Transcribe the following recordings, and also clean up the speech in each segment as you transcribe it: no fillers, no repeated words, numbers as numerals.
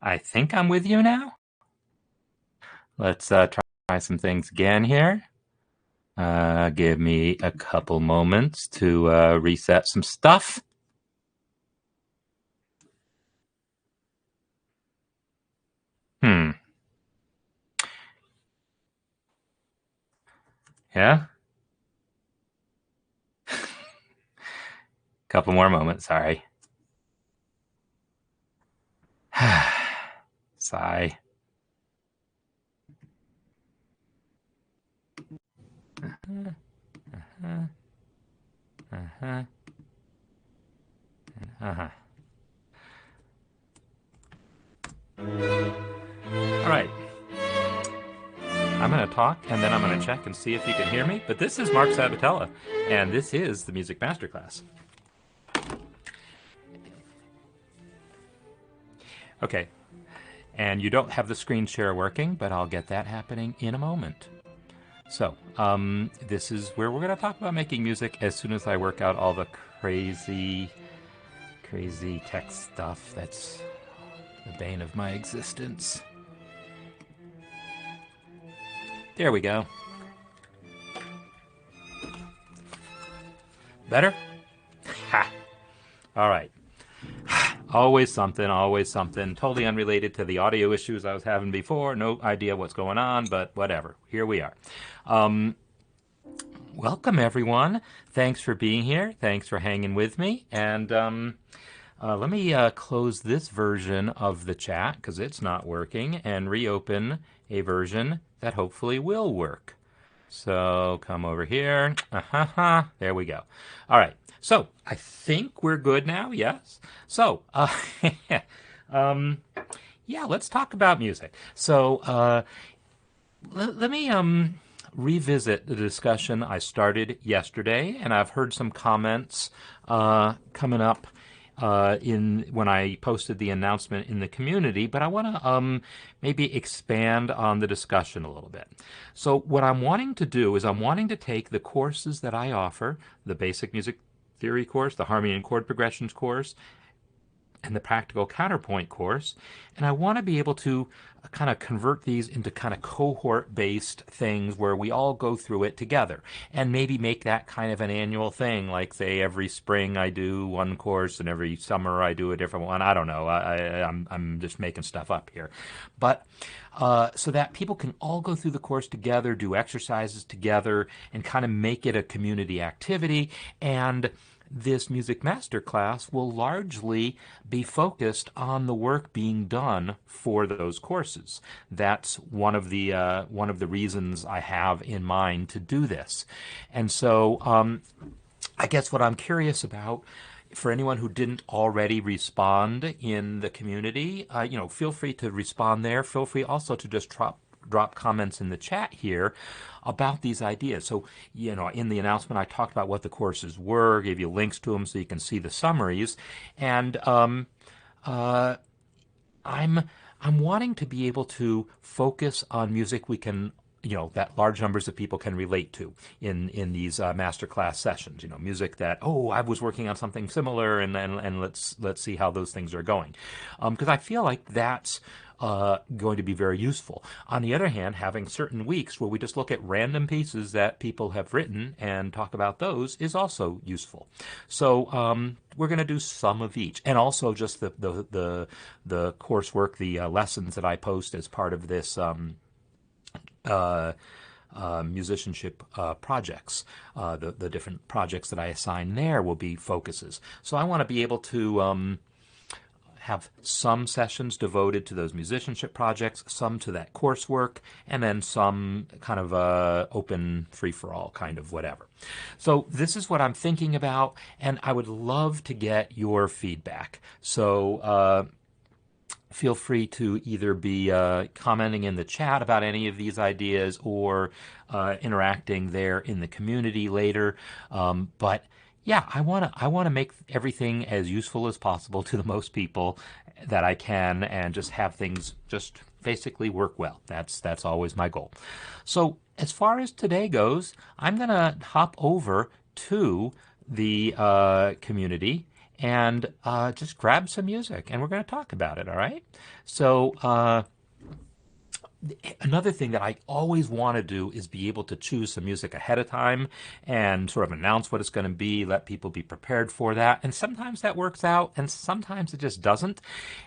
I think I'm with you now. Let's try some things again here. Give me a couple moments to reset some stuff. Yeah? Couple more moments, sorry. Sigh. All right. I'm going to talk, and then I'm going to check and see if you can hear me. But this is Marc Sabatella, and this is the Music Masterclass. Okay. And you don't have the screen share working, but I'll get that happening in a moment. So, this is where we're going to talk about making music as soon as I work out all the crazy tech stuff that's the bane of my existence. There we go. Better? Ha! All right. Always something, always something. Totally unrelated to the audio issues I was having before. No idea what's going on, but whatever. Here we are. Welcome, everyone. Thanks for being here. Thanks for hanging with me. And let me close this version of the chat because it's not working and reopen a version that hopefully will work. So come over here. There we go. All right. So I think we're good now. Yes. So yeah, let's talk about music. So let me revisit the discussion I started yesterday, and I've heard some comments coming up when I posted the announcement in the community, but I want to maybe expand on the discussion a little bit. So what I'm wanting to do is I'm wanting to take the courses that I offer, the basic music theory course, the harmony and chord progressions course, and the practical counterpoint course, and I want to be able to kind of convert these into kind of cohort-based things where we all go through it together, and maybe make that kind of an annual thing, like say every spring I do one course and every summer I do a different one. I don't know. I'm just making stuff up here, but so that people can all go through the course together, do exercises together, and kind of make it a community activity. And this music masterclass will largely be focused on the work being done for those courses. That's one of the reasons I have in mind to do this. And so I guess what I'm curious about, for anyone who didn't already respond in the community, feel free to respond there. Feel free also to just drop comments in the chat here about these ideas. So, in the announcement, I talked about what the courses were, gave you links to them so you can see the summaries, and I'm wanting to be able to focus on music we can, that large numbers of people can relate to in these masterclass sessions. Music that, I was working on something similar, and let's see how those things are going, because I feel like that's going to be very useful. On the other hand, having certain weeks where we just look at random pieces that people have written and talk about those is also useful. So we're going to do some of each, and also just the coursework, the lessons that I post as part of this musicianship projects. The different projects that I assign there will be focuses. So I want to be able to have some sessions devoted to those musicianship projects, some to that coursework, and then some kind of open free-for-all kind of whatever. So this is what I'm thinking about, and I would love to get your feedback. So feel free to either be commenting in the chat about any of these ideas or interacting there in the community later. But yeah, I want to make everything as useful as possible to the most people that I can, and just have things just basically work well. That's always my goal. So as far as today goes, I'm gonna hop over to the community, and just grab some music, and we're going to talk about it, all right? So, another thing that I always want to do is be able to choose some music ahead of time and sort of announce what it's going to be, let people be prepared for that. And sometimes that works out, and sometimes it just doesn't.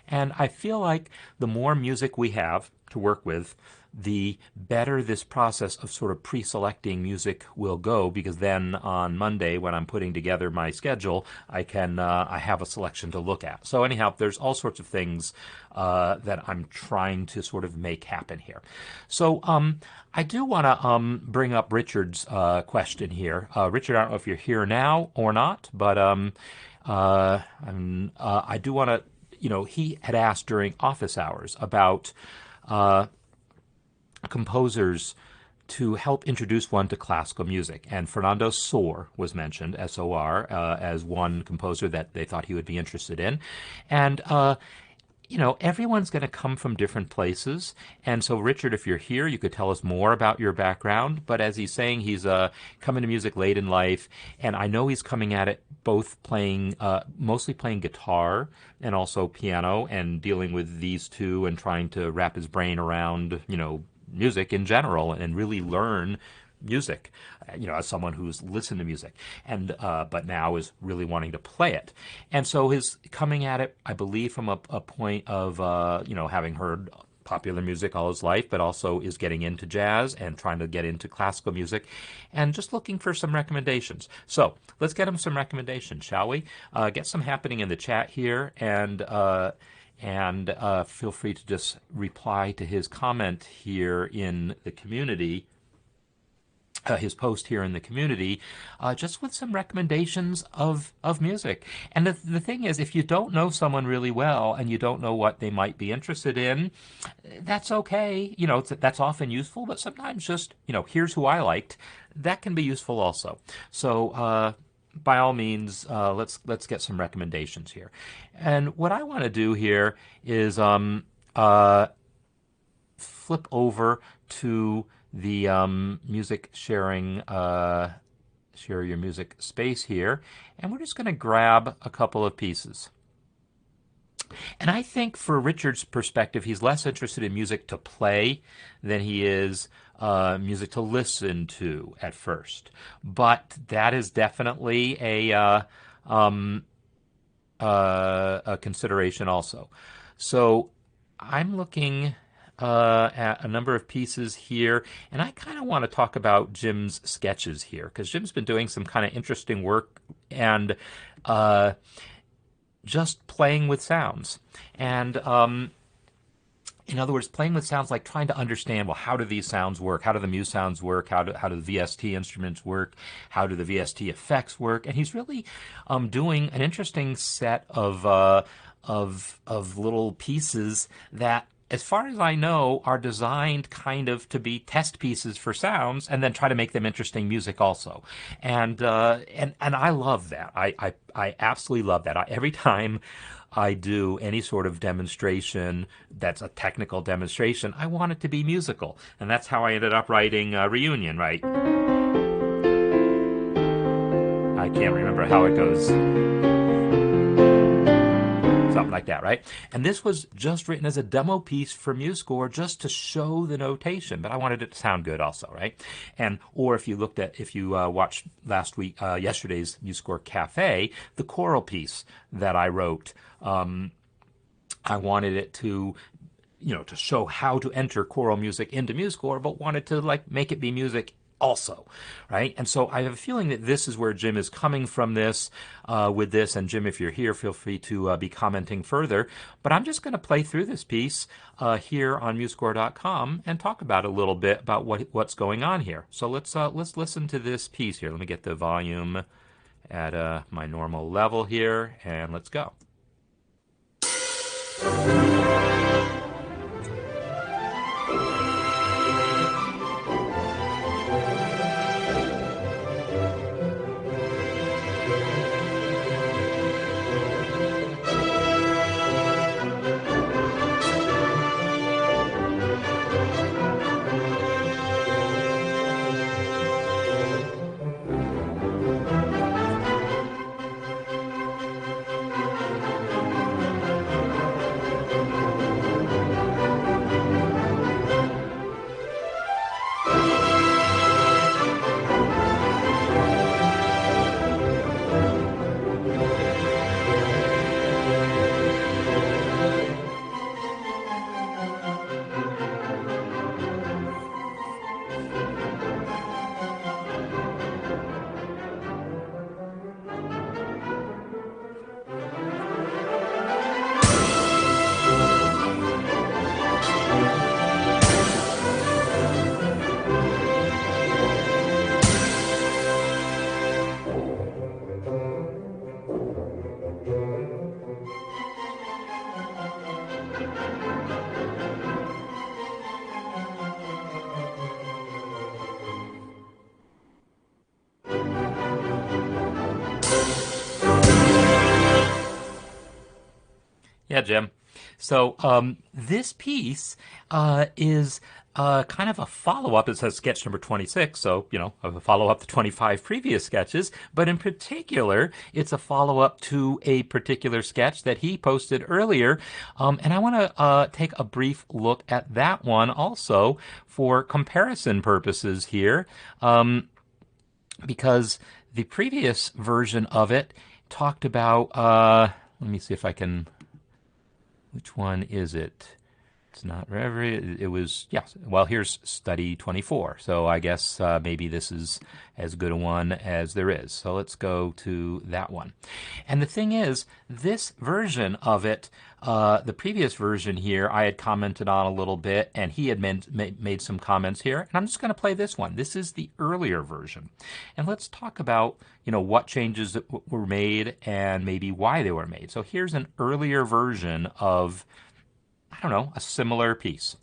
And I feel like the more music we have to work with, the better this process of sort of pre-selecting music will go, because then on Monday when I'm putting together my schedule, I have a selection to look at. So anyhow, there's all sorts of things that I'm trying to sort of make happen here. So I do want to bring up Richard's question here. Richard, I don't know if you're here now or not, but I do want to, he had asked during office hours about composers to help introduce one to classical music. And Fernando Sor was mentioned, S-O-R, as one composer that they thought he would be interested in. And, everyone's going to come from different places. And so, Richard, if you're here, you could tell us more about your background. But as he's saying, he's coming to music late in life. And I know he's coming at it both playing, mostly playing guitar and also piano, and dealing with these two and trying to wrap his brain around, music in general and really learn music, as someone who's listened to music and but now is really wanting to play it. And so his coming at it, I believe, from a point of having heard popular music all his life, but also is getting into jazz and trying to get into classical music and just looking for some recommendations. So let's get him some recommendations, shall we? Get some happening in the chat here, and feel free to just reply to his comment here in the community, his post here in the community, just with some recommendations of music. And the thing is, if you don't know someone really well and you don't know what they might be interested in, that's okay. That's often useful, but sometimes just, here's who I liked. That can be useful also. So, by all means, let's get some recommendations here. And what I want to do here is flip over to the music sharing, share your music space here, and we're just going to grab a couple of pieces. And I think for Richard's perspective, he's less interested in music to play than he is music to listen to at first. But that is definitely a consideration also. So I'm looking at a number of pieces here, and I kind of want to talk about Jim's sketches here, because Jim's been doing some kind of interesting work and just playing with sounds. And in other words, playing with sounds, like trying to understand, well, how do these sounds work? How do the Muse sounds work? How do the VST instruments work? How do the VST effects work? And he's really doing an interesting set of little pieces that, as far as I know, are designed kind of to be test pieces for sounds, and then try to make them interesting music also. And I love that. I absolutely love that. Every time I do any sort of demonstration that's a technical demonstration, I want it to be musical. And that's how I ended up writing Reunion, right? I can't remember how it goes. Something like that, right? And this was just written as a demo piece for MuseScore, just to show the notation, but I wanted it to sound good also, right? And or if you watched yesterday's MuseScore Cafe, the choral piece that I wrote, I wanted it to to show how to enter choral music into MuseScore, but wanted to make it be music also, right? And so I have a feeling that this is where Jim is coming from with this. And Jim, if you're here, feel free to be commenting further. But I'm just going to play through this piece here on MuseScore.com and talk about a little bit about what's going on here. So let's listen to this piece here. Let me get the volume at my normal level here, and let's go. Yeah, Jim. So this piece is kind of a follow-up. It says sketch number 26, so, a follow-up to 25 previous sketches. But in particular, it's a follow-up to a particular sketch that he posted earlier. And I want to take a brief look at that one also for comparison purposes here. Because the previous version of it talked about, let me see if I can, which one is it? It's not Reverie. It was, yes. Well, here's study 24. So I guess maybe this is as good a one as there is. So let's go to that one. And the thing is, this version of it, the previous version here, I had commented on a little bit, and he had made some comments here. And I'm just going to play this one. This is the earlier version. And let's talk about, what changes that were made and maybe why they were made. So here's an earlier version of, I don't know, a similar piece.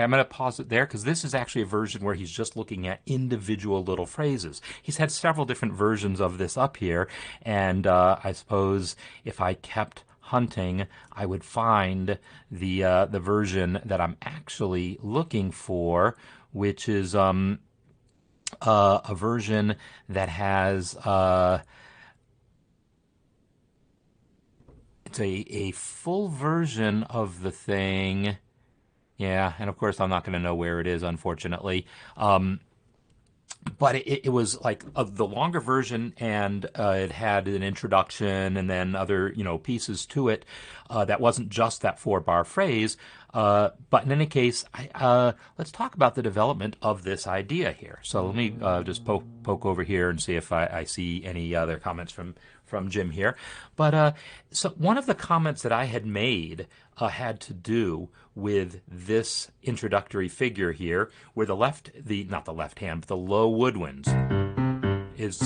I'm going to pause it there because this is actually a version where he's just looking at individual little phrases. He's had several different versions of this up here, and I suppose if I kept hunting, I would find the version that I'm actually looking for, which is a version that has it's a full version of the thing. Yeah, and of course I'm not going to know where it is, unfortunately. But it was like the longer version, and it had an introduction and then other pieces to it that wasn't just that 4-bar phrase. But in any case, let's talk about the development of this idea here. So let me just poke over here and see if I see any other comments from Jim here. But so one of the comments that I had made had to do with this introductory figure here, where not the left hand, but the low woodwinds is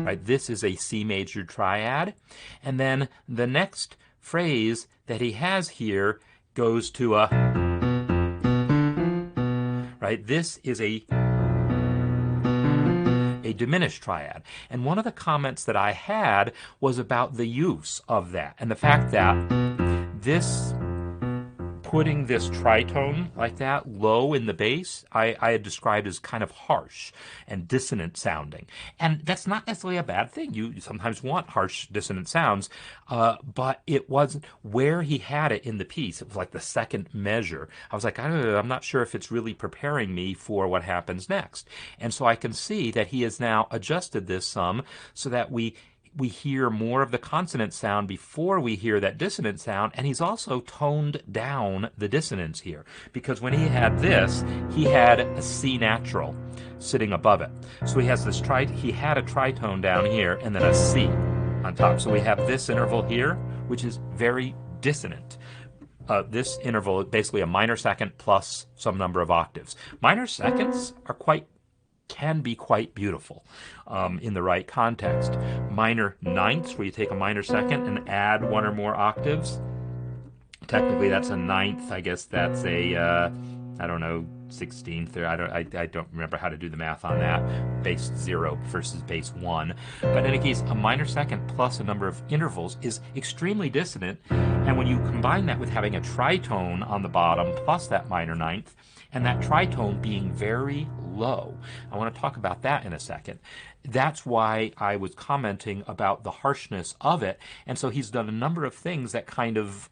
right. This is a C major triad, and then the next phrase that he has here goes to a right. This is a diminished triad. And one of the comments that I had was about the use of that and the fact that putting this tritone like that low in the bass, I had described as kind of harsh and dissonant sounding. And that's not necessarily a bad thing. You sometimes want harsh, dissonant sounds, but it wasn't where he had it in the piece. It was like the second measure. I was like, I'm not sure if it's really preparing me for what happens next. And so I can see that he has now adjusted this some so that we hear more of the consonant sound before we hear that dissonant sound, and he's also toned down the dissonance here, because when he had this, he had a C natural sitting above it. So he has this he had a tritone down here and then a C on top. So we have this interval here, which is very dissonant. This interval is basically a minor second plus some number of octaves. Minor seconds can be quite beautiful in the right context. Minor ninths, where you take a minor second and add one or more octaves. Technically, that's a ninth. I guess that's a, 16th. Or I don't remember how to do the math on that. Base 0 versus base 1. But in any case, a minor second plus a number of intervals is extremely dissonant. And when you combine that with having a tritone on the bottom plus that minor ninth, and that tritone being very low. I want to talk about that in a second. That's why I was commenting about the harshness of it. And so he's done a number of things that kind of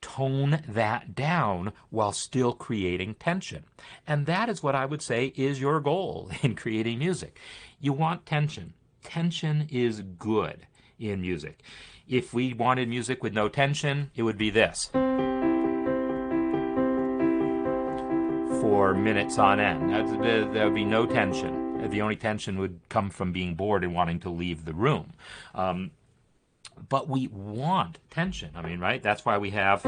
tone that down while still creating tension. And that is what I would say is your goal in creating music. You want tension. Tension is good in music. If we wanted music with no tension, it would be this. For minutes on end. There would be no tension. The only tension would come from being bored and wanting to leave the room. But we want tension. Right? That's why we have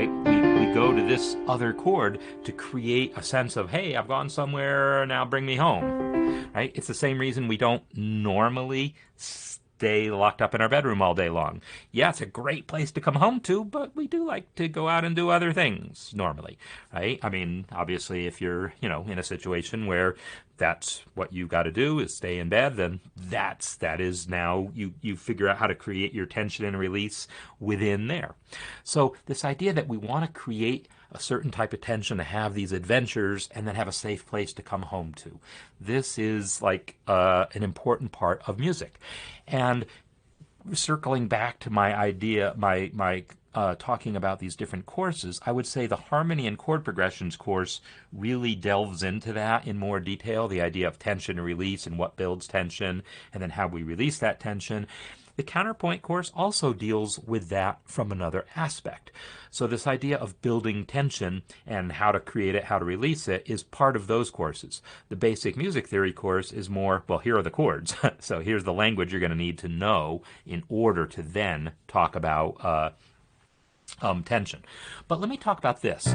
right? We go to this other chord to create a sense of, hey, I've gone somewhere, now bring me home, right? It's the same reason we don't normally stay locked up in our bedroom all day long. Yeah, it's a great place to come home to, but we do like to go out and do other things normally, right? I mean, obviously, if you're, in a situation where that's what you got to do is stay in bed, then that is now you figure out how to create your tension and release within there. So this idea that we want to create a certain type of tension to have these adventures and then have a safe place to come home to. This is like an important part of music. And circling back to my idea, my talking about these different courses, I would say the harmony and chord progressions course really delves into that in more detail, the idea of tension and release and what builds tension and then how we release that tension. The counterpoint course also deals with that from another aspect. So this idea of building tension and how to create it, how to release it is part of those courses. The basic music theory course is more, well, here are the chords. So here's the language you're going to need to know in order to then talk about tension. But let me talk about this.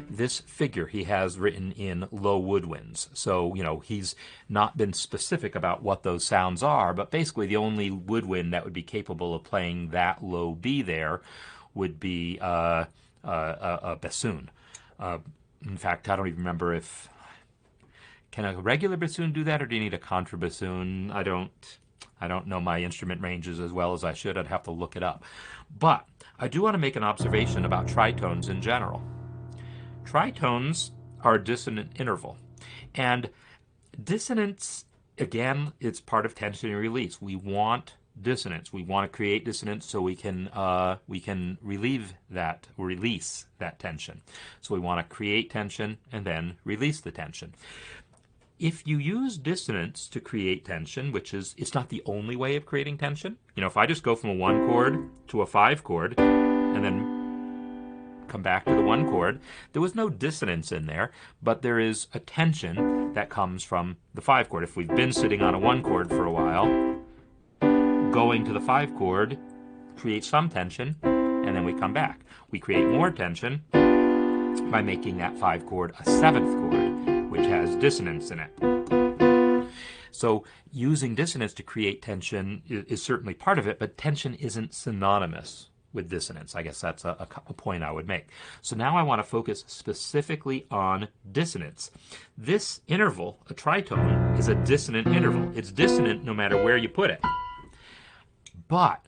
This figure he has written in low woodwinds. So, he's not been specific about what those sounds are, but basically the only woodwind that would be capable of playing that low B there would be a bassoon. In fact, I don't even remember if... Can a regular bassoon do that, or do you need a contrabassoon? I don't know my instrument ranges as well as I should. I'd have to look it up. But I do want to make an observation about tritones in general. Tritones are a dissonant interval. And dissonance, again, it's part of tension and release. We want dissonance. We want to create dissonance so we can release that tension. So we want to create tension and then release the tension. If you use dissonance to create tension, it's not the only way of creating tension. If I just go from a 1 chord to a 5 chord and then come back to the 1 chord, there was no dissonance in there, but there is a tension that comes from the 5 chord. If we've been sitting on a 1 chord for a while, going to the 5 chord creates some tension, and then we come back. We create more tension by making that 5 chord a 7th chord, which has dissonance in it. So using dissonance to create tension is certainly part of it, but tension isn't synonymous with dissonance. I guess that's a point I would make. So now I want to focus specifically on dissonance. This interval, a tritone, is a dissonant interval. It's dissonant no matter where you put it. But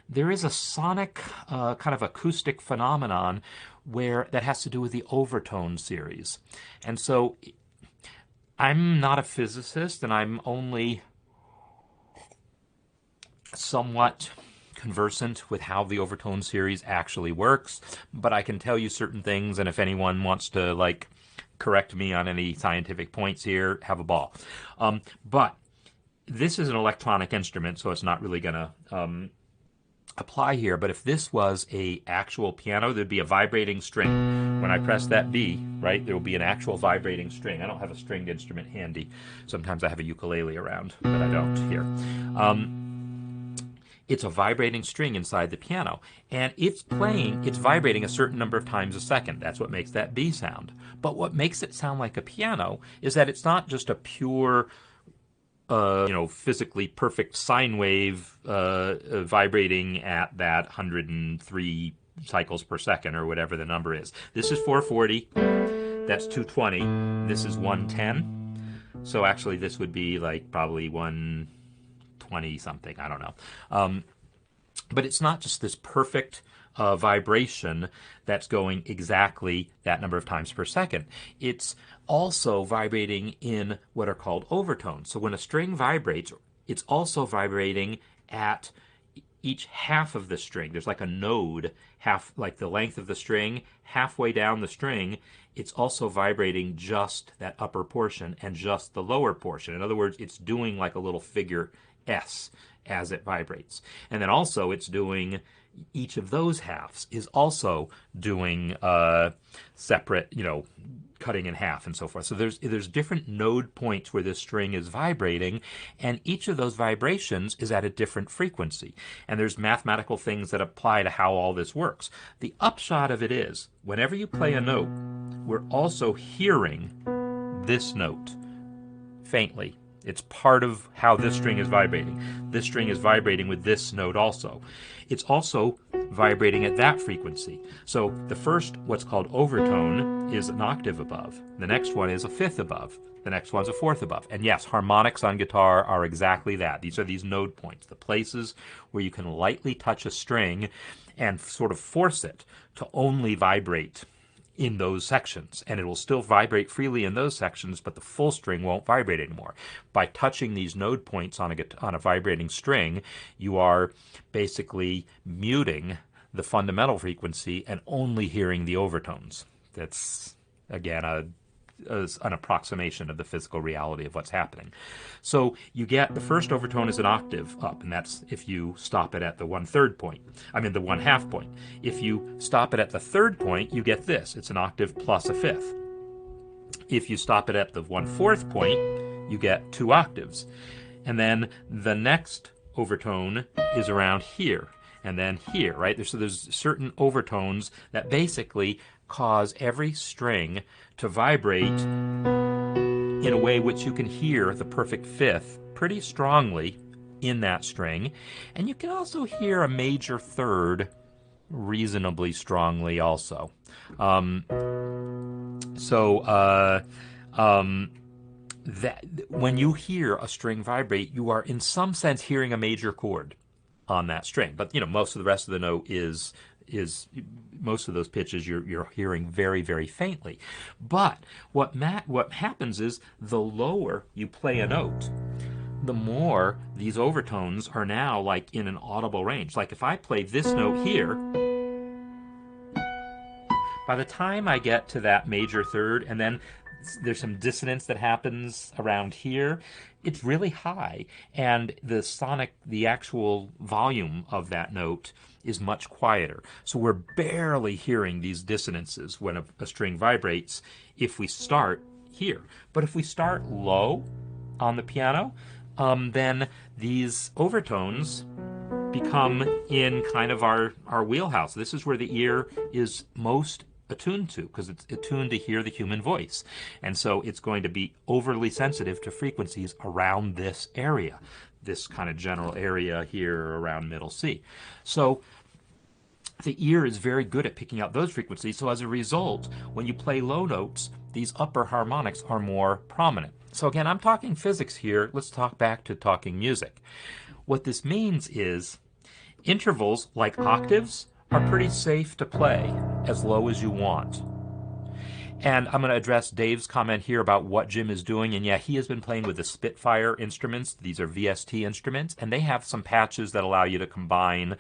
there is a sonic kind of acoustic phenomenon that has to do with the overtone series. And so I'm not a physicist, and I'm only somewhat conversant with how the overtone series actually works, but I can tell you certain things, and if anyone wants to correct me on any scientific points here, have a ball. But this is an electronic instrument, so it's not really going to apply here. But if this was a actual piano, there'd be a vibrating string. When I press that B, right, there will be an actual vibrating string. I don't have a stringed instrument handy. Sometimes I have a ukulele around, but I don't here. It's a vibrating string inside the piano, and it's vibrating a certain number of times a second. That's what makes that B sound. But what makes it sound like a piano is that it's not just a pure physically perfect sine wave vibrating at that 103 cycles per second or whatever the number is. This is 440, that's 220, this is 110. So actually this would be probably 120 something, I don't know. But it's not just this perfect vibration that's going exactly that number of times per second. It's also vibrating in what are called overtones. So when a string vibrates, it's also vibrating at each half of the string. There's like a node, like the length of the string, halfway down the string, it's also vibrating just that upper portion and just the lower portion. In other words, it's doing like a little figure S as it vibrates. And then also it's doing, each of those halves is also doing separate, cutting in half and so forth. So there's different node points where this string is vibrating, and each of those vibrations is at a different frequency. And there's mathematical things that apply to how all this works. The upshot of it is, whenever you play a note, we're also hearing this note faintly. It's part of how this string is vibrating. This string is vibrating with this note also. It's also vibrating at that frequency. So the first, what's called overtone, is an octave above. The next one is a fifth above. The next one's a fourth above. And yes, harmonics on guitar are exactly that. These are these node points, the places where you can lightly touch a string and sort of force it to only vibrate in those sections, and it will still vibrate freely in those sections, but the full string won't vibrate anymore. By touching these node points on a vibrating string, you are basically muting the fundamental frequency and only hearing the overtones. That's, again, an approximation of the physical reality of what's happening. So you get the first overtone is an octave up, and that's if you stop it at the 1/3 point. I mean the 1/2 point. If you stop it at the third point, you get this. It's an octave plus a fifth. If you stop it at the 1/4 point, you get 2 octaves. And then the next overtone is around here, and then here, right? So there's certain overtones that basically cause every string to vibrate in a way which you can hear the perfect fifth pretty strongly in that string. And you can also hear a major third reasonably strongly also. That when you hear a string vibrate, you are in some sense hearing a major chord on that string. But most of the rest of the note is most of those pitches you're hearing very, very faintly. But what happens is the lower you play a note, the more these overtones are now like in an audible range. Like if I play this note here, by the time I get to that major third, and then there's some dissonance that happens around here, it's really high, and the actual volume of that note is much quieter. So we're barely hearing these dissonances when a string vibrates if we start here. But if we start low on the piano, then these overtones become in kind of our wheelhouse. This is where the ear is most attuned to, because it's attuned to hear the human voice. And so it's going to be overly sensitive to frequencies around this area, this kind of general area here around middle C. So the ear is very good at picking out those frequencies. So as a result, when you play low notes, these upper harmonics are more prominent. So again, I'm talking physics here. Let's talk back to talking music. What this means is intervals like octaves are pretty safe to play as low as you want. And I'm going to address Dave's comment here about what Jim is doing. And yeah, he has been playing with the Spitfire instruments. These are VST instruments, and they have some patches that allow you to combine,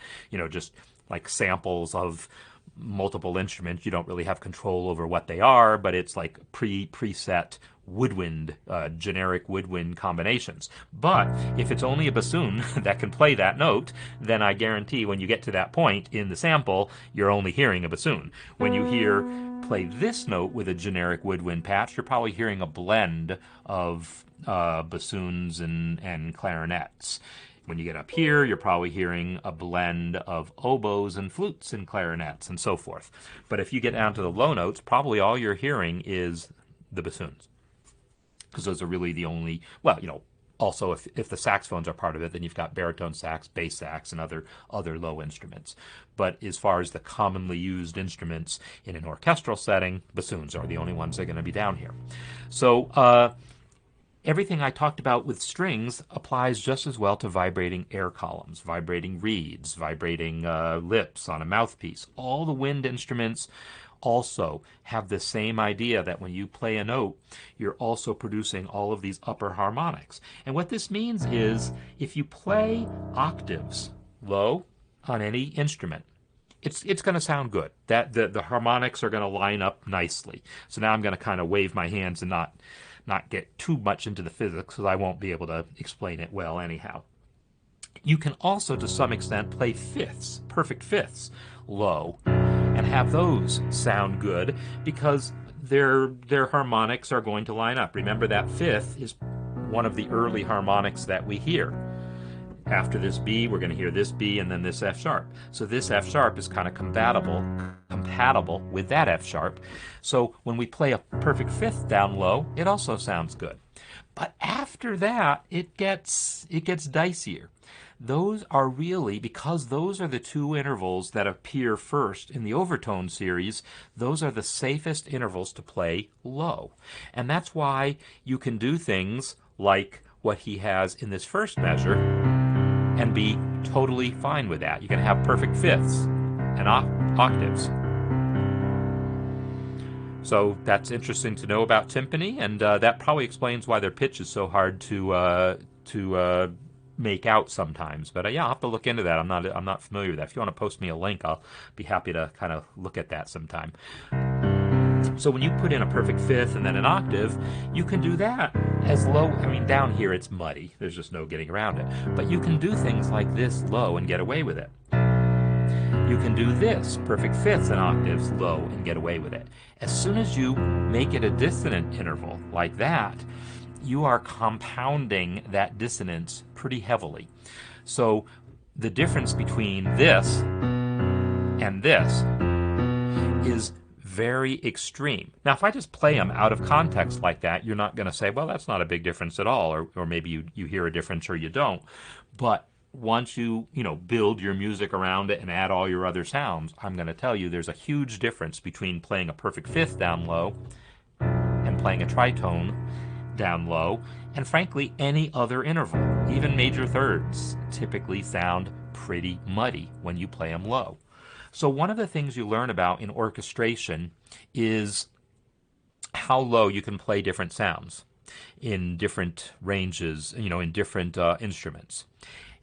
just like samples of multiple instruments. You don't really have control over what they are, but it's like preset woodwind, generic woodwind combinations. But if it's only a bassoon that can play that note, then I guarantee when you get to that point in the sample, you're only hearing a bassoon. When you play this note with a generic woodwind patch, you're probably hearing a blend of bassoons and clarinets. When you get up here, you're probably hearing a blend of oboes and flutes and clarinets and so forth. But if you get down to the low notes, probably all you're hearing is the bassoons, because those are really the only, also if the saxophones are part of it, then you've got baritone sax, bass sax, and other low instruments. But as far as the commonly used instruments in an orchestral setting, bassoons are the only ones that are going to be down here. So everything I talked about with strings applies just as well to vibrating air columns, vibrating reeds, vibrating lips on a mouthpiece. All the wind instruments also have the same idea that when you play a note, you're also producing all of these upper harmonics. And what this means is if you play octaves low on any instrument, it's going to sound good. That the harmonics are going to line up nicely. So now I'm going to kind of wave my hands and not get too much into the physics, because I won't be able to explain it well anyhow. You can also, to some extent, play fifths, perfect fifths, low, and have those sound good, because their harmonics are going to line up. Remember that fifth is one of the early harmonics that we hear. After this B, we're going to hear this B and then this F sharp. So this F sharp is kind of compatible with that F sharp. So when we play a perfect fifth down low, it also sounds good. But after that, it gets dicier. Those are really, because those are the two intervals that appear first in the overtone series, those are the safest intervals to play low. And that's why you can do things like what he has in this first measure and be totally fine with that. You can have perfect fifths and octaves. So that's interesting to know about timpani, and that probably explains why their pitch is so hard to make out sometimes. But yeah, I'll have to look into that. I'm not familiar with that. If you want to post me a link, I'll be happy to kind of look at that sometime. So when you put in a perfect fifth and then an octave, you can do that as low. I mean, down here it's muddy. There's just no getting around it. But you can do things like this low and get away with it. You can do this, perfect fifths and octaves, low, and get away with it. As soon as you make it a dissonant interval like that, you are compounding that dissonance pretty heavily. So the difference between this and this is very extreme. Now, if I just play them out of context like that, you're not going to say, well, that's not a big difference at all, or maybe you hear a difference or you don't. But once you build your music around it and add all your other sounds, I'm going to tell you there's a huge difference between playing a perfect fifth down low and playing a tritone down low, and frankly any other interval. Even major thirds typically sound pretty muddy when you play them low. So one of the things you learn about in orchestration is how low you can play different sounds in different ranges, in different instruments.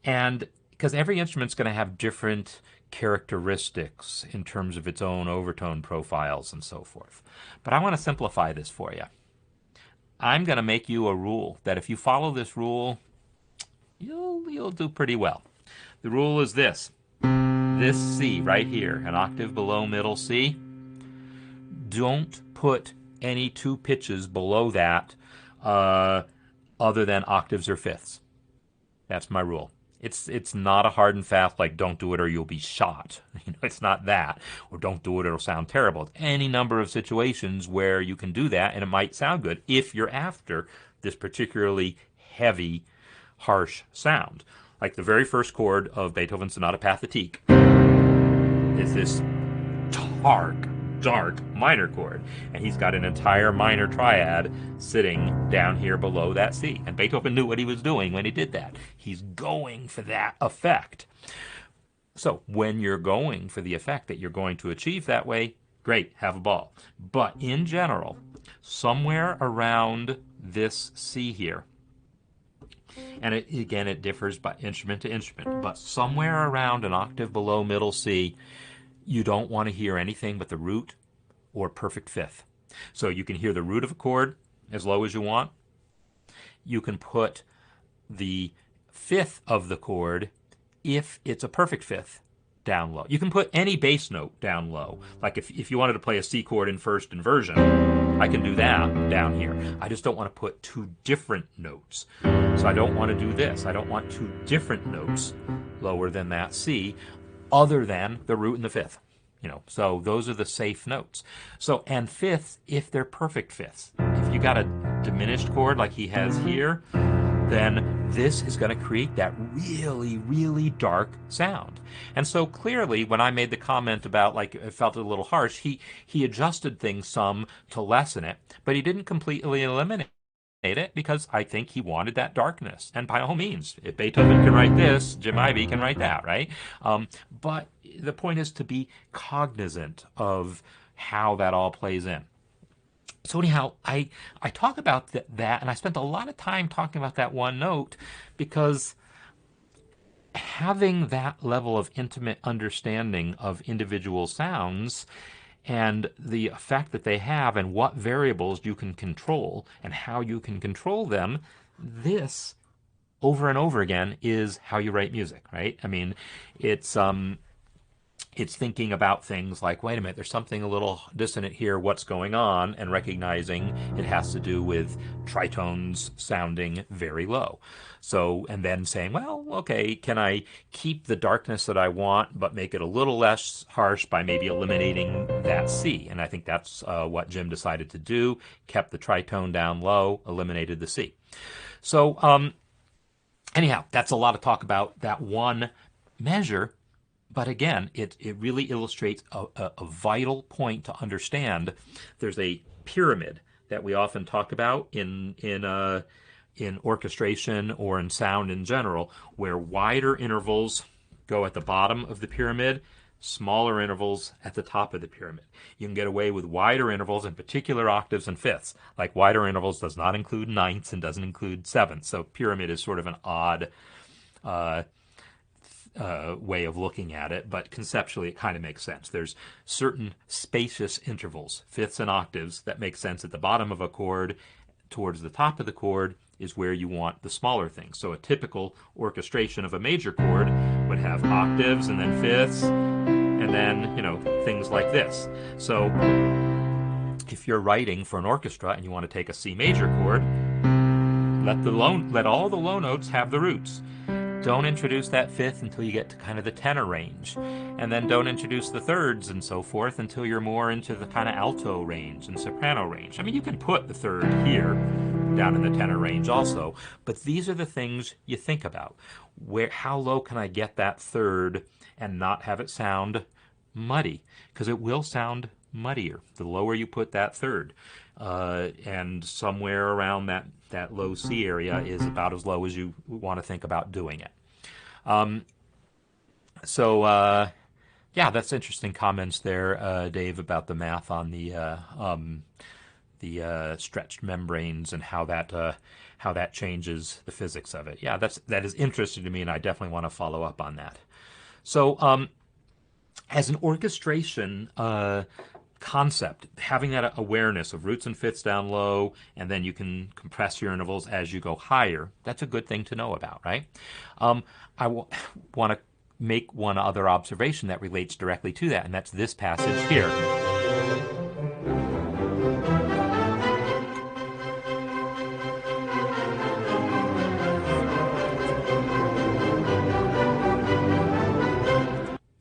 And because every instrument's going to have different characteristics in terms of its own overtone profiles and so forth. But I want to simplify this for you. I'm going to make you a rule that if you follow this rule, you'll do pretty well. The rule is this. This C right here, an octave below middle C, don't put any two pitches below that other than octaves or fifths. That's my rule. It's not a hard and fast, like don't do it or you'll be shot. It's not that. Or don't do it, it'll sound terrible. It's any number of situations where you can do that and it might sound good if you're after this particularly heavy, harsh sound. Like the very first chord of Beethoven's Sonata Pathétique is this dark minor chord. And he's got an entire minor triad sitting down here below that C. And Beethoven knew what he was doing when he did that. He's going for that effect. So when you're going for the effect that you're going to achieve that way, great, have a ball. But in general, somewhere around this C here, and it differs by instrument to instrument, but somewhere around an octave below middle C, you don't want to hear anything but the root or perfect fifth. So you can hear the root of a chord as low as you want. You can put the fifth of the chord, if it's a perfect fifth, down low. You can put any bass note down low. Like if you wanted to play a C chord in first inversion, I can do that down here. I just don't want to put two different notes. So I don't want to do this. I don't want two different notes lower than that C, other than the root and the fifth. So those are the safe notes. So, and fifths, if they're perfect fifths. If you got a diminished chord like he has here, then this is going to create that really, really dark sound. And so clearly, when I made the comment about like it felt a little harsh, he adjusted things some to lessen it, but he didn't completely eliminate it because I think he wanted that darkness. And by all means, if Beethoven can write this, Jim Ivey can write that, right? But the point is to be cognizant of how that all plays in. So anyhow, I talk about that, and I spent a lot of time talking about that one note because having that level of intimate understanding of individual sounds and the effect that they have and what variables you can control and how you can control them, this, over and over again, is how you write music, right? I mean, it's it's thinking about things like, wait a minute, there's something a little dissonant here, what's going on, and recognizing it has to do with tritones sounding very low. So, and then saying, well, okay, can I keep the darkness that I want, but make it a little less harsh by maybe eliminating that C? And I think that's what Jim decided to do, kept the tritone down low, eliminated the C. So, anyhow, that's a lot of talk about that one measure. But again, it really illustrates a vital point to understand. There's a pyramid that we often talk about in orchestration or in sound in general, where wider intervals go at the bottom of the pyramid, smaller intervals at the top of the pyramid. You can get away with wider intervals, in particular octaves and fifths. Like wider intervals does not include ninths and doesn't include sevenths. So pyramid is sort of an odd way of looking at it, but conceptually it kind of makes sense. There's certain spacious intervals, fifths and octaves, that make sense at the bottom of a chord. Towards the top of the chord is where you want the smaller things. So a typical orchestration of a major chord would have octaves and then fifths and then, things like this. So if you're writing for an orchestra and you want to take a C major chord, let all the low notes have the roots. Don't introduce that fifth until you get to kind of the tenor range. And then don't introduce the thirds and so forth until you're more into the kind of alto range and soprano range. I mean, you can put the third here, down in the tenor range also, but these are the things you think about. How low can I get that third and not have it sound muddy? Because it will sound muddier the lower you put that third. And somewhere around that low C area is about as low as you want to think about doing it. Yeah, that's interesting comments there, Dave, about the math on the stretched membranes and how that changes the physics of it. Yeah, that is interesting to me, and I definitely want to follow up on that. So, as an orchestration concept, having that awareness of roots and fifths down low, and then you can compress your intervals as you go higher, that's a good thing to know about, right? I want to make one other observation that relates directly to that, and that's this passage here.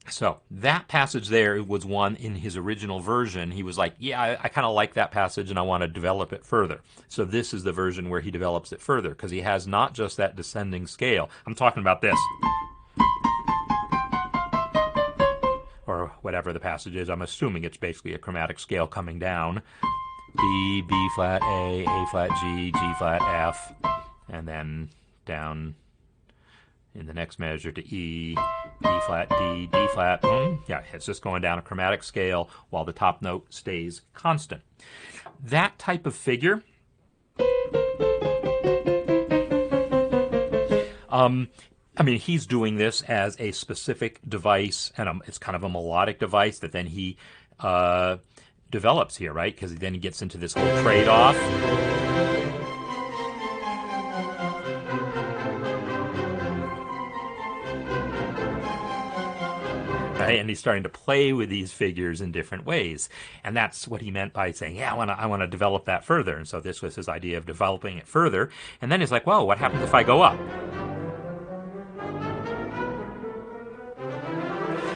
So that passage there was one in his original version. He was like, yeah, I kind of like that passage and I want to develop it further. So this is the version where he develops it further, because he has not just that descending scale. I'm talking about this. Or whatever the passage is. I'm assuming it's basically a chromatic scale coming down. B, B flat, A flat, G flat, F, and then down in the next measure to E, E flat, D, D flat. Yeah, it's just going down a chromatic scale while the top note stays constant. That type of figure, I mean, he's doing this as a specific device, and it's kind of a melodic device that then he develops here, right? Because then he gets into this whole trade-off. Right? And he's starting to play with these figures in different ways. And that's what he meant by saying, yeah, I want to develop that further. And so this was his idea of developing it further. And then he's like, well, what happens if I go up?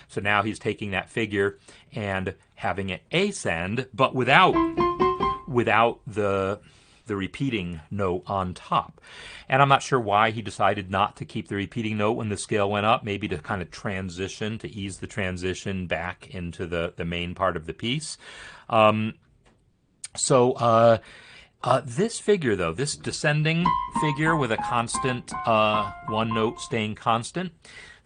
So now he's taking that figure and having it ascend, but without the repeating note on top. And I'm not sure why he decided not to keep the repeating note when the scale went up, maybe to kind of transition, to ease the transition back into the main part of the piece. This figure, though, this descending figure with a constant, one note staying constant,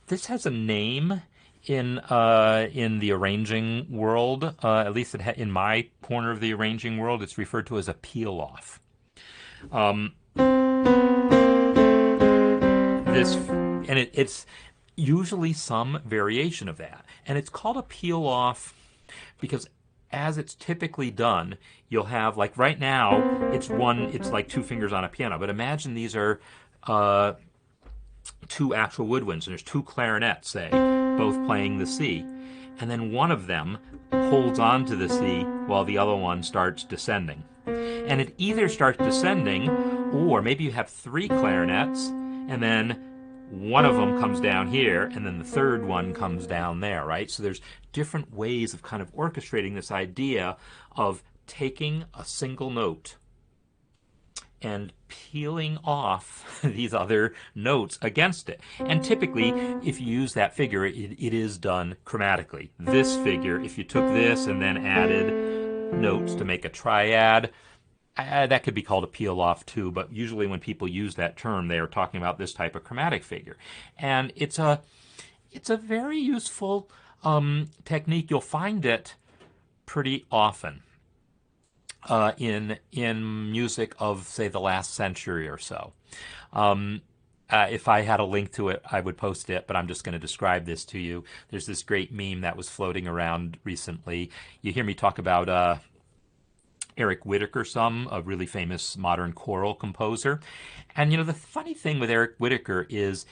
this has a name in the arranging world. At least in my corner of the arranging world, it's referred to as a peel-off. It's usually some variation of that, and it's called a peel-off because as it's typically done, you'll have, like right now, it's like two fingers on a piano, but imagine these are two actual woodwinds, and there's two clarinets, say, both playing the C. and then one of them holds on to the C while the other one starts descending. And it either starts descending, or maybe you have three clarinets, and then one of them comes down here, and then the third one comes down there, right? So there's different ways of kind of orchestrating this idea of taking a single note and peeling off these other notes against it. And typically, if you use that figure, it is done chromatically. This figure, if you took this and then added notes to make a triad, that could be called a peel off too, but usually when people use that term, they are talking about this type of chromatic figure. And it's a very useful technique. You'll find it pretty often in music of, say, the last century or so. If I had a link to it, I would post it, but I'm just going to describe this to you. There's this great meme that was floating around recently. You hear me talk about Eric Whitacre some, a really famous modern choral composer. And, the funny thing with Eric Whitacre is,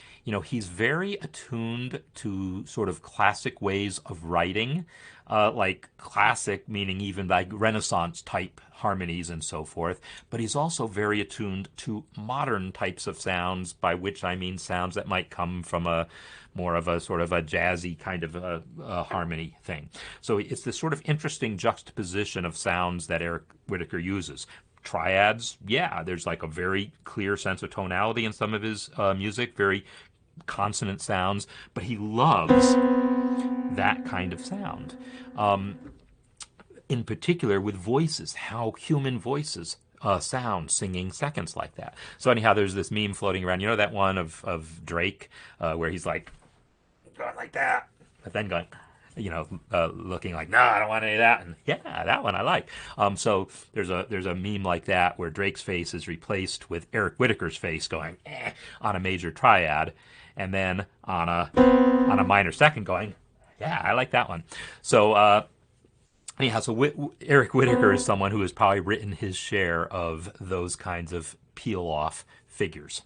he's very attuned to sort of classic ways of writing, like classic, meaning even like Renaissance type harmonies and so forth. But he's also very attuned to modern types of sounds, by which I mean sounds that might come from more of a sort of a jazzy kind of a harmony thing. So it's this sort of interesting juxtaposition of sounds that Eric Whitacre uses. Triads, yeah, there's like a very clear sense of tonality in some of his music, very consonant sounds, but he loves that kind of sound. In particular with voices, how human voices sound singing seconds like that. So anyhow, there's this meme floating around. You know that one of Drake where he's like going like that, but then going, looking like, no, I don't want any of that. And yeah, that one I like. So there's a meme like that where Drake's face is replaced with Eric Whitacre's face going on a major triad, and then on a minor second going, yeah, I like that one. So anyhow, so Eric Whitacre is someone who has probably written his share of those kinds of peel-off figures.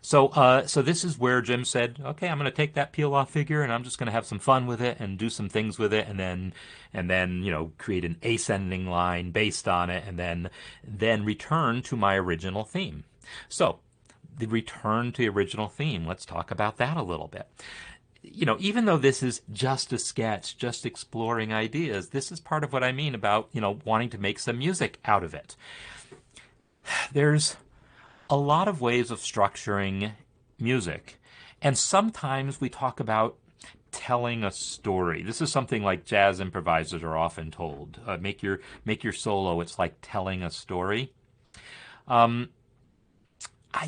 So this is where Jim said, okay, I'm going to take that peel-off figure and I'm just going to have some fun with it and do some things with it, and then create an ascending line based on it, and then return to my original theme. So the return to the original theme, let's talk about that a little bit. Even though this is just a sketch, just exploring ideas, this is part of what I mean about, wanting to make some music out of it. There's a lot of ways of structuring music, and sometimes we talk about telling a story. This is something like jazz improvisers are often told. Make your solo, it's like telling a story.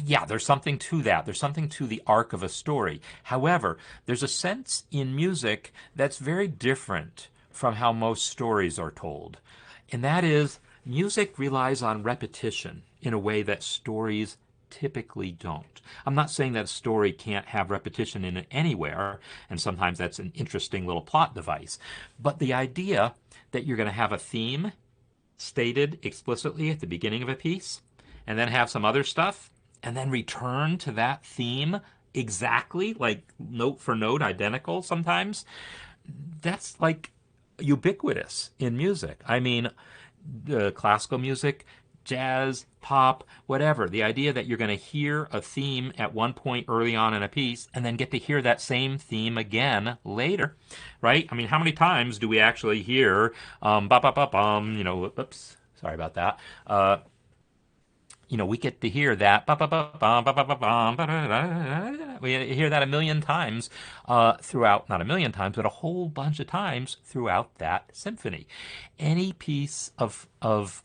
Yeah, there's something to that. There's something to the arc of a story. However, there's a sense in music that's very different from how most stories are told. And that is, music relies on repetition in a way that stories typically don't. I'm not saying that a story can't have repetition in it anywhere, and sometimes that's an interesting little plot device. But the idea that you're going to have a theme stated explicitly at the beginning of a piece, and then have some other stuff, and then return to that theme exactly, like note for note, identical sometimes, that's like ubiquitous in music. I mean, classical music, jazz, pop, whatever. The idea that you're going to hear a theme at one point early on in a piece and then get to hear that same theme again later, right? I mean, how many times do we actually hear oops, sorry about that. We get to hear that. We hear that a million times throughout, not a million times, but a whole bunch of times throughout that symphony. Any piece of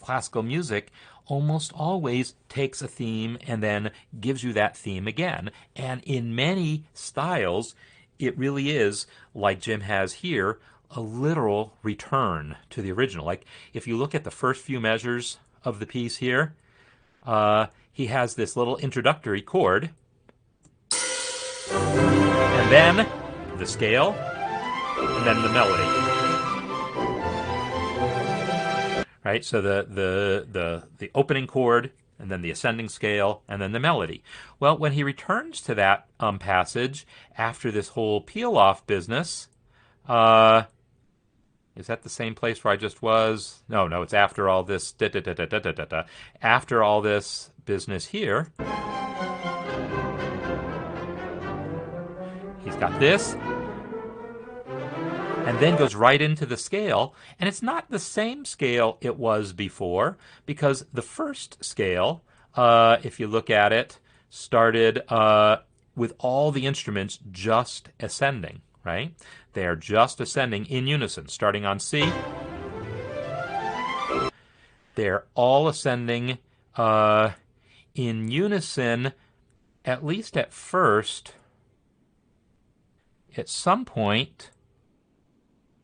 classical music almost always takes a theme and then gives you that theme again. And in many styles, it really is, like Jim has here, a literal return to the original. Like if you look at the first few measures of the piece here, he has this little introductory chord, and then the scale, and then the melody. Right? So the opening chord, and then the ascending scale, and then the melody. Well, when he returns to that passage after this whole peel-off business, Is that the same place where I just was? No, no, it's after all this. Da, da, da, da, da, da, da, da. After all this business here, he's got this, and then goes right into the scale. And it's not the same scale it was before, because the first scale, if you look at it, started with all the instruments just ascending, right? They are just ascending in unison, starting on C. They're all ascending in unison, at least at first. At some point,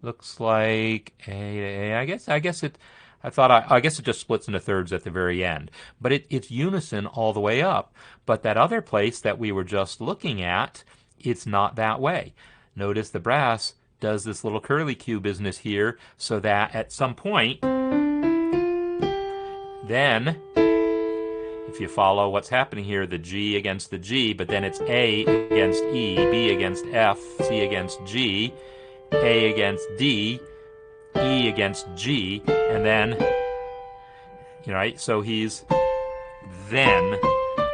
looks like A. I guess it. I guess it just splits into thirds at the very end. But it's unison all the way up. But that other place that we were just looking at, it's not that way. Notice the brass does this little curly Q business here, so that at some point, then, if you follow what's happening here, the G against the G, but then it's A against E, B against F, C against G, A against D, E against G, and then, right? So he's then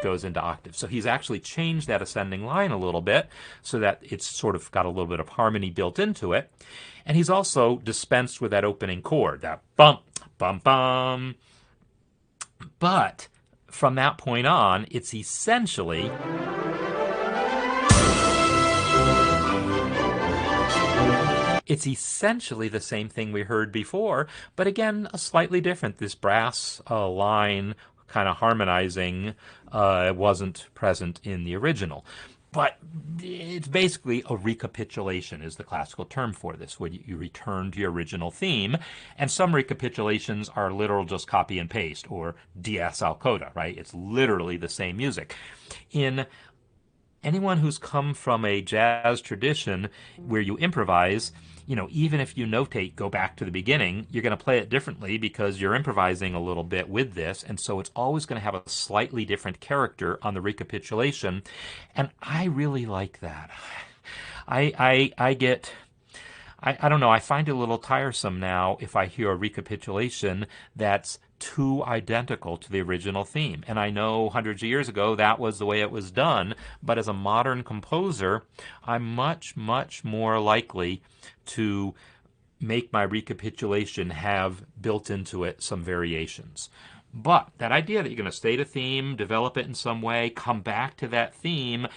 goes into octave. So he's actually changed that ascending line a little bit so that it's sort of got a little bit of harmony built into it. And he's also dispensed with that opening chord, that bump, bum, bum. But from that point on, it's essentially the same thing we heard before, but again, slightly different. This brass line kind of harmonizing wasn't present in the original. But it's basically a recapitulation is the classical term for this, where you return to your original theme. And some recapitulations are literal just copy and paste, or dies al coda, right? It's literally the same music. In anyone who's come from a jazz tradition where you improvise, even if you notate, go back to the beginning, you're going to play it differently because you're improvising a little bit with this. And so it's always going to have a slightly different character on the recapitulation. And I really like that. I don't know, I find it a little tiresome now if I hear a recapitulation that's too identical to the original theme. And I know hundreds of years ago that was the way it was done, but as a modern composer, I'm much, much more likely to make my recapitulation have built into it some variations. But that idea that you're going to state a theme, develop it in some way, come back to that theme,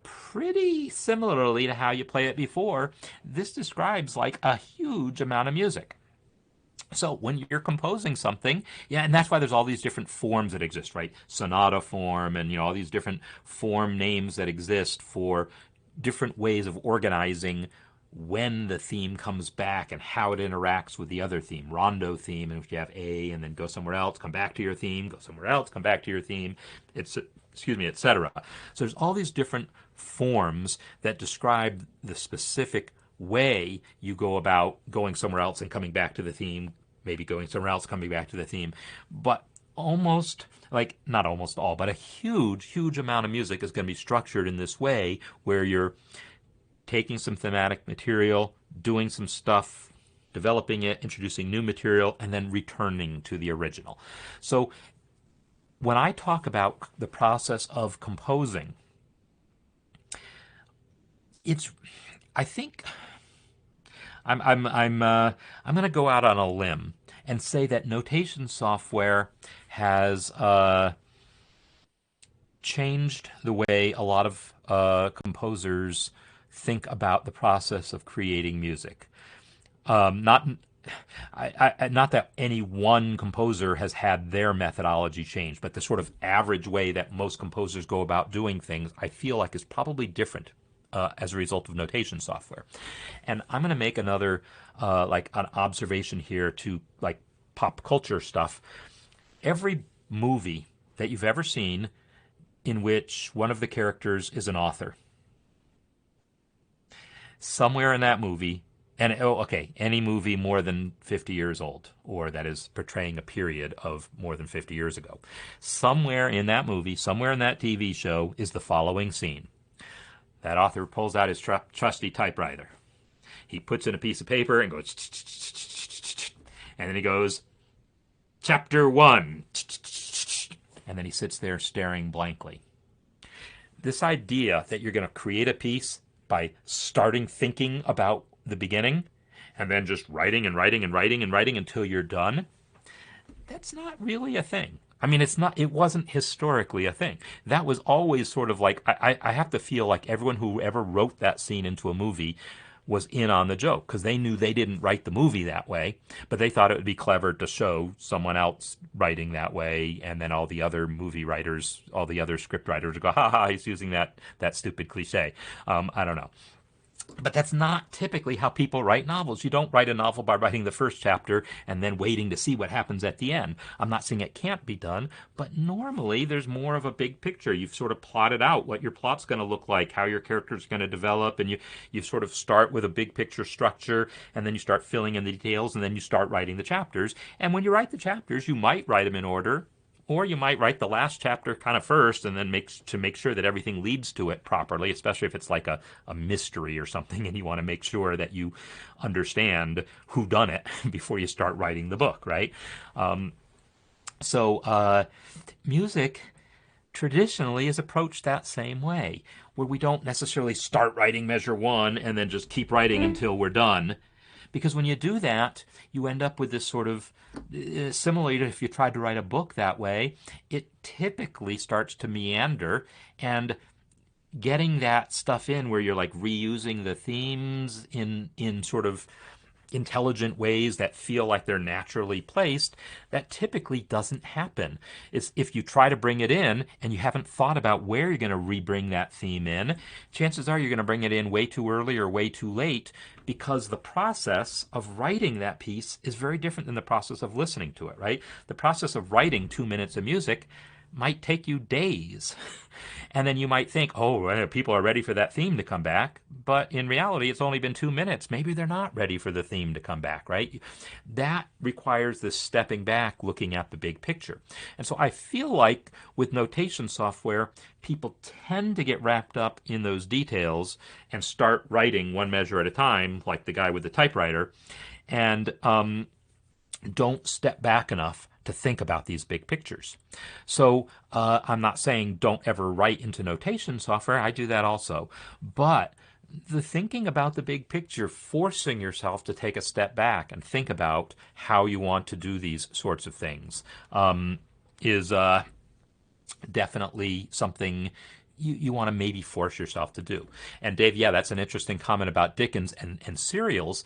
pretty similarly to how you play it before, this describes like a huge amount of music. So when you're composing something, and that's why there's all these different forms that exist, right? Sonata form and all these different form names that exist for different ways of organizing when the theme comes back and how it interacts with the other theme. Rondo theme, and if you have A and then go somewhere else, come back to your theme, go somewhere else, come back to your theme, etc. So there's all these different forms that describe the specific way you go about going somewhere else and coming back to the theme, maybe going somewhere else, coming back to the theme. But not almost all, but a huge amount of music is going to be structured in this way, where you're taking some thematic material, doing some stuff, developing it, introducing new material, and then returning to the original. So when I talk about the process of composing, I think I'm going to go out on a limb and say that notation software has changed the way a lot of composers think about the process of creating music. Not that any one composer has had their methodology changed, but the sort of average way that most composers go about doing things, I feel like is probably different as a result of notation software. And I'm going to make another an observation here to pop culture stuff. Every movie that you've ever seen in which one of the characters is an author, somewhere in that movie, and any movie more than 50 years old, or that is portraying a period of more than 50 years ago, somewhere in that movie, somewhere in that TV show is the following scene. That author pulls out his trusty typewriter. He puts in a piece of paper and goes, and then he goes, chapter 1, and then he sits there staring blankly. This idea that you're going to create a piece by starting thinking about the beginning and then just writing and writing and writing and writing until you're done, that's not really a thing. I mean, it wasn't historically a thing. That was always sort of like, I have to feel like everyone who ever wrote that scene into a movie was in on the joke because they knew they didn't write the movie that way, but they thought it would be clever to show someone else writing that way, and then all the other movie writers, all the other script writers would go, ha ha, he's using that stupid cliche. I don't know. But that's not typically how people write novels. You don't write a novel by writing the first chapter and then waiting to see what happens at the end. I'm not saying it can't be done, but normally there's more of a big picture. You've sort of plotted out what your plot's going to look like, how your character's going to develop, and you sort of start with a big picture structure, and then you start filling in the details, and then you start writing the chapters. And when you write the chapters, you might write them in order, or you might write the last chapter kind of first and then make sure that everything leads to it properly, especially if it's like a mystery or something and you want to make sure that you understand who done it before you start writing the book, right? So music traditionally is approached that same way, where we don't necessarily start writing measure 1 and then just keep writing until we're done. Because when you do that, you end up with this sort of, similarly to if you tried to write a book that way, it typically starts to meander, and getting that stuff in where you're like reusing the themes in sort of intelligent ways that feel like they're naturally placed, that typically doesn't happen. It's if you try to bring it in and you haven't thought about where you're going to rebring that theme in, chances are you're going to bring it in way too early or way too late, because the process of writing that piece is very different than the process of listening to it, right? The process of writing 2 minutes of music might take you days. And then you might think, oh, people are ready for that theme to come back. But in reality, it's only been 2 minutes. Maybe they're not ready for the theme to come back, right? That requires this stepping back, looking at the big picture. And so I feel like with notation software, people tend to get wrapped up in those details and start writing one measure at a time, like the guy with the typewriter, and don't step back enough to think about these big pictures. So I'm not saying don't ever write into notation software. I do that also. But the thinking about the big picture, forcing yourself to take a step back and think about how you want to do these sorts of things is definitely something you want to maybe force yourself to do. And Dave, yeah, that's an interesting comment about Dickens and serials.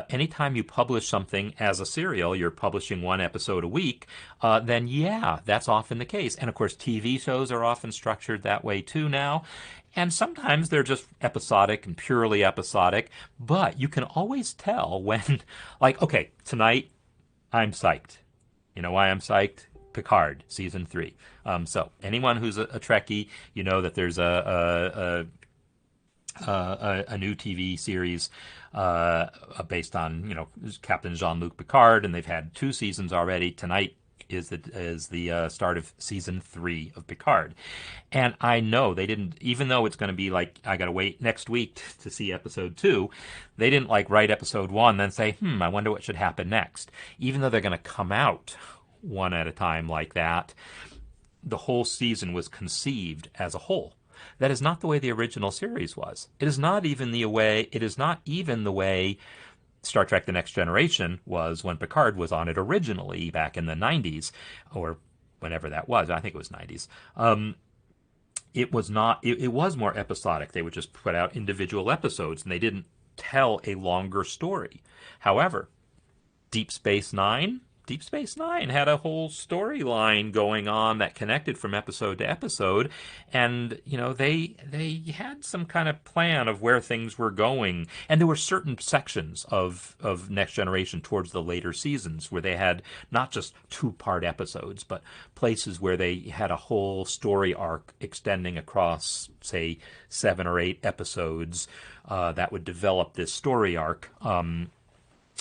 Anytime you publish something as a serial, you're publishing 1 episode a week, then yeah, that's often the case. And of course, TV shows are often structured that way too now. And sometimes they're just episodic and purely episodic, but you can always tell when, like, okay, tonight I'm psyched. You know why I'm psyched? Picard, season 3. So anyone who's a Trekkie, you know that there's a new TV series based on Captain Jean-Luc Picard, and they've had 2 seasons already. Tonight is the start of season 3 of Picard, and I know they didn't, even though it's going to be like I got to wait next week to see episode 2. They didn't like write episode 1 then say, I wonder what should happen next. Even though they're going to come out one at a time like that, the whole season was conceived as a whole. That is not the way the original series was. It is not even the way Star Trek The Next Generation was when Picard was on it originally back in the 90s, or whenever that was. I think it was 90s. It was not. It was more episodic. They would just put out individual episodes, and they didn't tell a longer story. However, Deep Space Nine had a whole storyline going on that connected from episode to episode, and they had some kind of plan of where things were going, and there were certain sections of Next Generation towards the later seasons where they had not just 2-part episodes, but places where they had a whole story arc extending across, say, 7 or 8 episodes that would develop this story arc.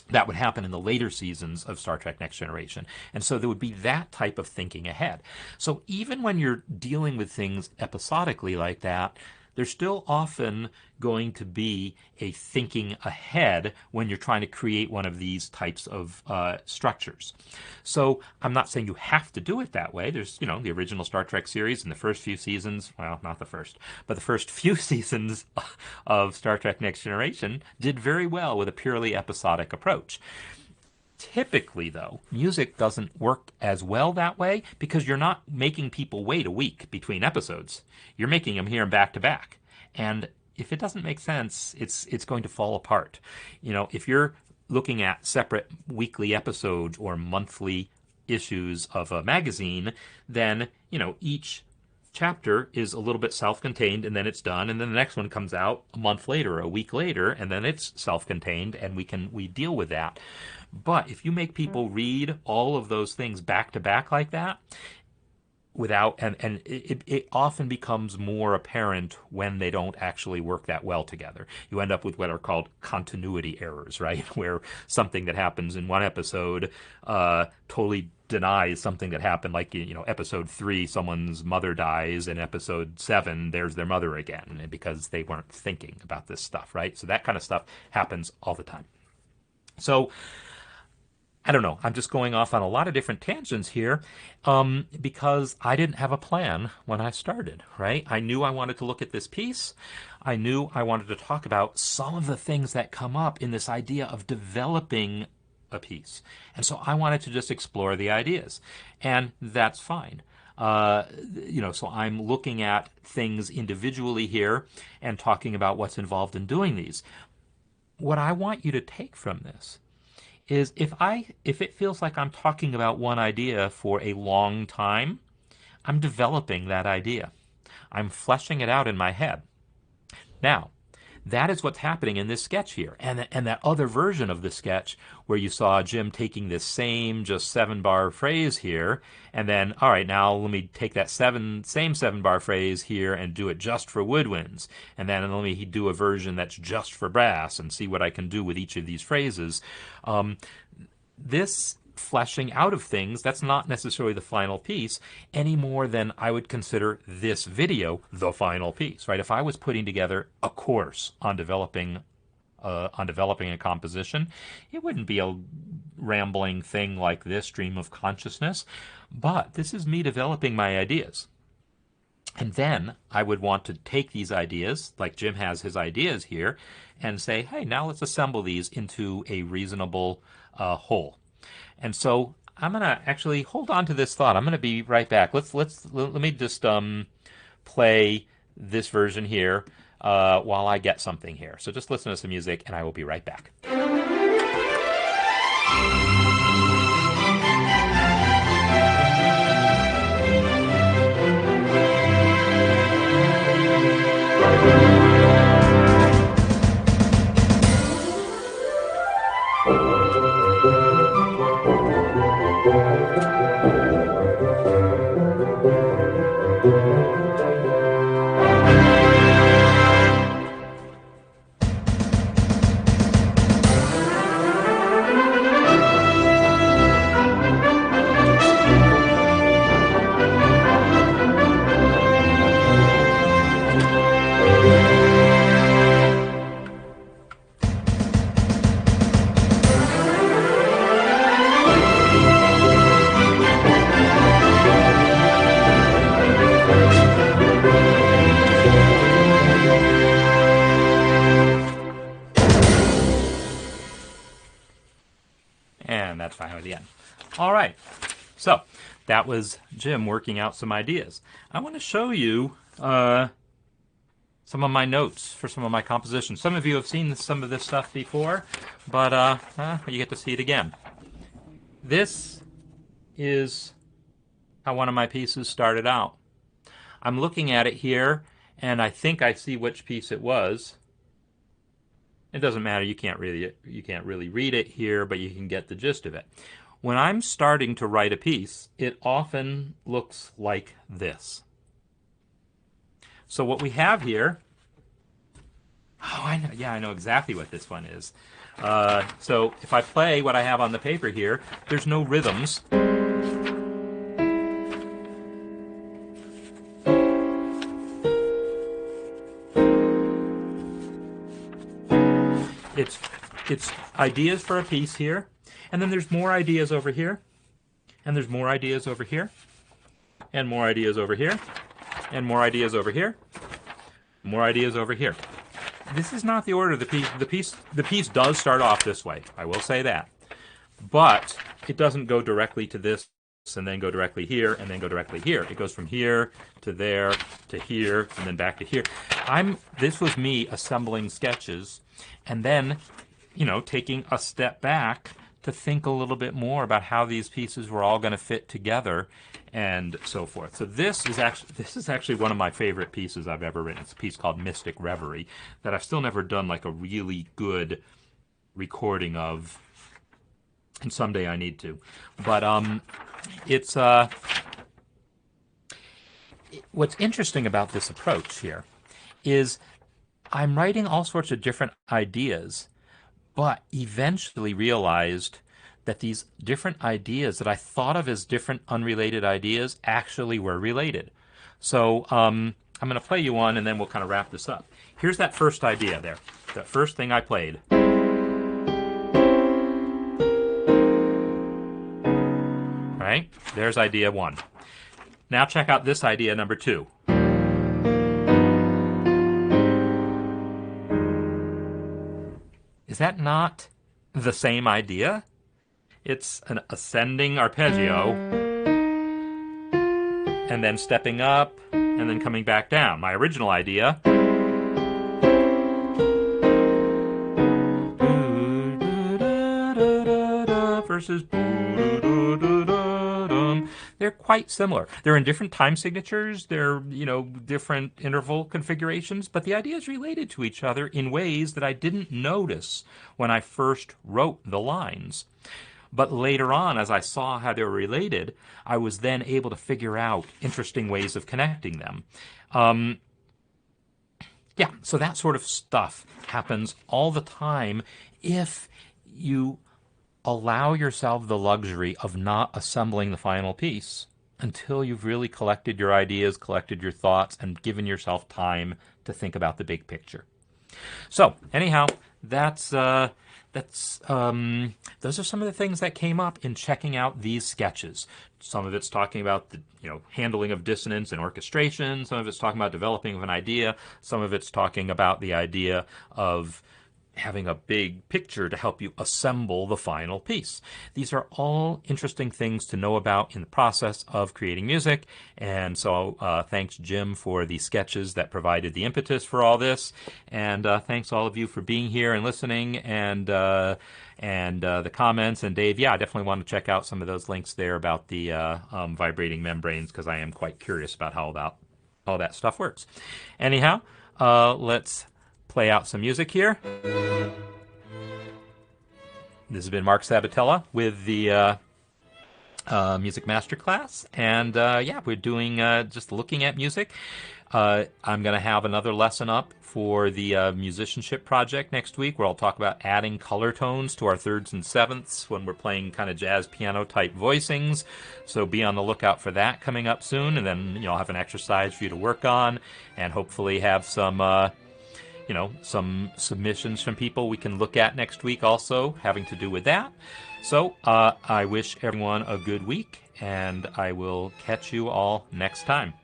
That would happen in the later seasons of Star Trek Next Generation. And so there would be that type of thinking ahead. So even when you're dealing with things episodically like that, there's still often going to be a thinking ahead when you're trying to create one of these types of structures. So I'm not saying you have to do it that way. There's, the original Star Trek series in the first few seasons, well, not the first, but the first few seasons of Star Trek Next Generation did very well with a purely episodic approach. Typically, though, music doesn't work as well that way because you're not making people wait a week between episodes. You're making them hear them back to back. And if it doesn't make sense, it's going to fall apart. If you're looking at separate weekly episodes or monthly issues of a magazine, then, each chapter is a little bit self-contained and then it's done, and then the next one comes out a month later, a week later, and then it's self-contained, and we deal with that. But if you make people read all of those things back to back like that, it often becomes more apparent when they don't actually work that well together. You end up with what are called continuity errors, right? Where something that happens in one episode totally denies something that happened, like, episode 3, someone's mother dies, and episode 7, there's their mother again, because they weren't thinking about this stuff, right? So that kind of stuff happens all the time. So I don't know. I'm just going off on a lot of different tangents here because I didn't have a plan when I started, right? I knew I wanted to look at this piece. I knew I wanted to talk about some of the things that come up in this idea of developing a piece. And so I wanted to just explore the ideas. And that's fine. So I'm looking at things individually here and talking about what's involved in doing these. What I want you to take from this is if it feels like I'm talking about one idea for a long time, I'm developing that idea. I'm fleshing it out in my head. Now, that is what's happening in this sketch here. And that other version of the sketch where you saw Jim taking this same just 7-bar phrase here, and then, all right, now let me take that same 7-bar phrase here and do it just for woodwinds. And then let me do a version that's just for brass and see what I can do with each of these phrases. This fleshing out of things, that's not necessarily the final piece any more than I would consider this video the final piece, right? If I was putting together a course on developing a composition, it wouldn't be a rambling thing like this, stream of consciousness, but this is me developing my ideas. And then I would want to take these ideas, like Jim has his ideas here, and say, hey, now let's assemble these into a reasonable whole. And so I'm going to actually hold on to this thought. I'm going to be right back. Let me just play this version here while I get something here. So just listen to some music, and I will be right back. And that's finally the end. All right. So that was Jim working out some ideas. I want to show you some of my notes for some of my compositions. Some of you have seen some of this stuff before, but you get to see it again. This is how one of my pieces started out. I'm looking at it here, and I think I see which piece it was. It doesn't matter. You can't really read it here, but you can get the gist of it. When I'm starting to write a piece, it often looks like this. So what we have here, I know exactly what this one is. So if I play what I have on the paper here, there's no rhythms. it's ideas for a piece here, and then there's more ideas over here, and there's more ideas over here, and more ideas over here, and more ideas over here, more ideas over here. This is not the order of the piece. The piece does start off this way, I will say that. But it doesn't go directly to this and then go directly here and then go directly here. It goes from here to there to here and then back to here. This was me assembling sketches and then, taking a step back to think a little bit more about how these pieces were all going to fit together and so forth. So this is actually one of my favorite pieces I've ever written. It's a piece called Mystic Reverie that I've still never done like a really good recording of, and someday I need to. But it's what's interesting about this approach here is I'm writing all sorts of different ideas, but eventually realized that these different ideas that I thought of as different unrelated ideas actually were related. So I'm going to play you one and then we'll kind of wrap this up. Here's that first idea there, the first thing I played. Right? There's idea one. Now check out this idea number two. Is that not the same idea? It's an ascending arpeggio and then stepping up and then coming back down. My original idea versus they're quite similar. They're in different time signatures, they're, different interval configurations, but the idea is related to each other in ways that I didn't notice when I first wrote the lines. But later on, as I saw how they were related, I was then able to figure out interesting ways of connecting them. So that sort of stuff happens all the time if you allow yourself the luxury of not assembling the final piece until you've really collected your ideas, collected your thoughts, and given yourself time to think about the big picture. So, anyhow, those are some of the things that came up in checking out these sketches. Some of it's talking about the handling of dissonance and orchestration. Some of it's talking about developing of an idea. Some of it's talking about the idea of having a big picture to help you assemble the final piece. These are all interesting things to know about in the process of creating music. And so thanks, Jim, for the sketches that provided the impetus for all this. And thanks all of you for being here and listening and the comments. And Dave, I definitely want to check out some of those links there about the vibrating membranes because I am quite curious about how all that stuff works. Anyhow, let's play out some music here. This has been Marc Sabatella with the Music Masterclass, and we're doing just looking at music. I'm going to have another lesson up for the musicianship project next week, where I'll talk about adding color tones to our thirds and sevenths when we're playing kind of jazz piano type voicings. So be on the lookout for that coming up soon, and then I'll have an exercise for you to work on, and hopefully have some some submissions from people we can look at next week also having to do with that. So I wish everyone a good week, and I will catch you all next time.